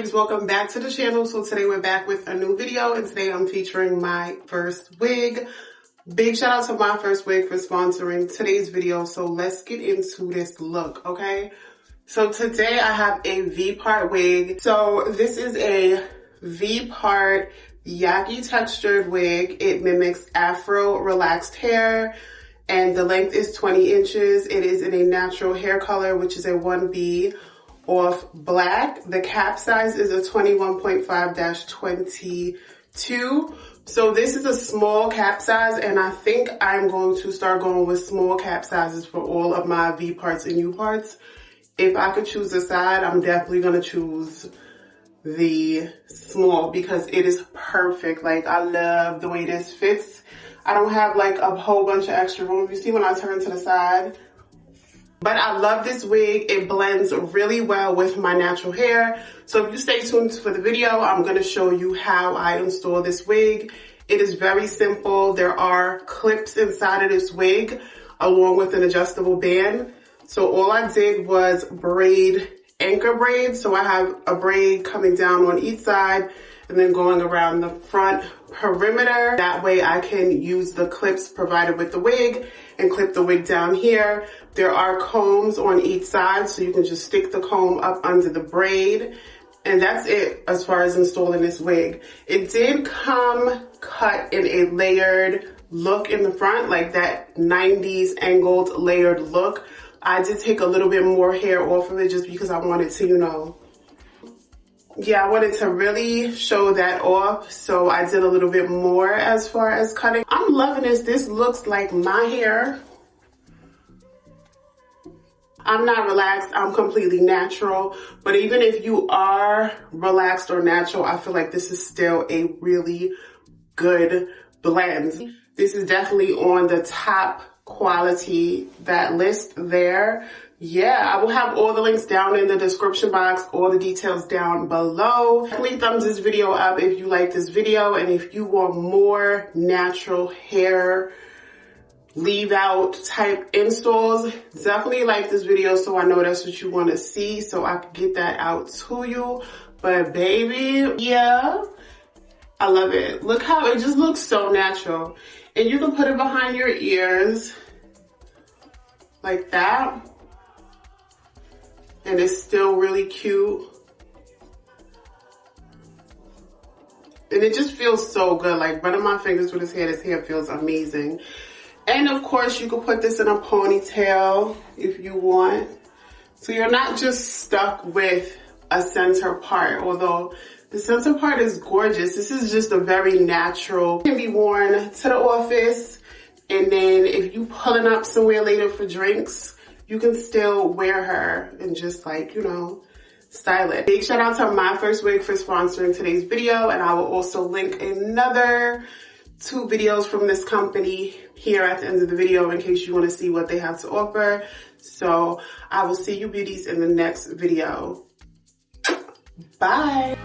babes, welcome back to the channel. So today we're back with a new video, and today I'm featuring My First Wig. Big shout out to My First Wig for sponsoring today's video. So let's get into this look, okay? So today I have a V Part wig. So this is a V Part Yaki textured wig. It mimics Afro relaxed hair, and the length is 20 inches. It is in a natural hair color, which is a 1B off black. The cap size is a 21.5-22. So this is a small cap size, and I think I'm going to start going with small cap sizes for all of my V parts and U parts. If I could choose a side, I'm definitely going to choose the small because it is perfect. Like, I love the way this fits. I don't have like a whole bunch of extra room. You see when I turn to the side? But I love this wig. It blends really well with my natural hair. So if you stay tuned for the video, I'm going to show you how I install this wig. It is very simple. There are clips inside of this wig along with an adjustable band. So all I did was braid anchor braids. So I have a braid coming down on each side and then going around the front perimeter. That way I can use the clips provided with the wig and clip the wig down here. There are combs on each side, so you can just stick the comb up under the braid. And that's it as far as installing this wig. It did come cut in a layered look in the front, like that 90s angled layered look. I did take a little bit more hair off of it just because I wanted to, you know, I wanted to really show that off. So I did a little bit more as far as cutting. I'm loving this. This looks like my hair. I'm not relaxed. I'm completely natural. But even if you are relaxed or natural, I feel like this is still a really good blend. This is definitely on the top quality, that list there. Yeah, I will have all the links down in the description box, all the details down below. Please thumbs this video up if you like this video, and if you want more natural hair leave out type installs, definitely like this video so I know that's what you want to see, so I can get that out to you. But baby, yeah, I love it. Look how it just looks so natural. And you can put it behind your ears like that, and it's still really cute. And it just feels so good. Like, running my fingers with this hair feels amazing. And of course, you can put this in a ponytail if you want. So you're not just stuck with a center part, although the center part is gorgeous. This is just a very natural, can be worn to the office. And then if you pulling up somewhere later for drinks, you can still wear her and just, like, you know, style it. Big shout out to My First Wig for sponsoring today's video. And I will also link another 2 videos from this company here at the end of the video in case you want to see what they have to offer. So I will see you beauties in the next video. Bye.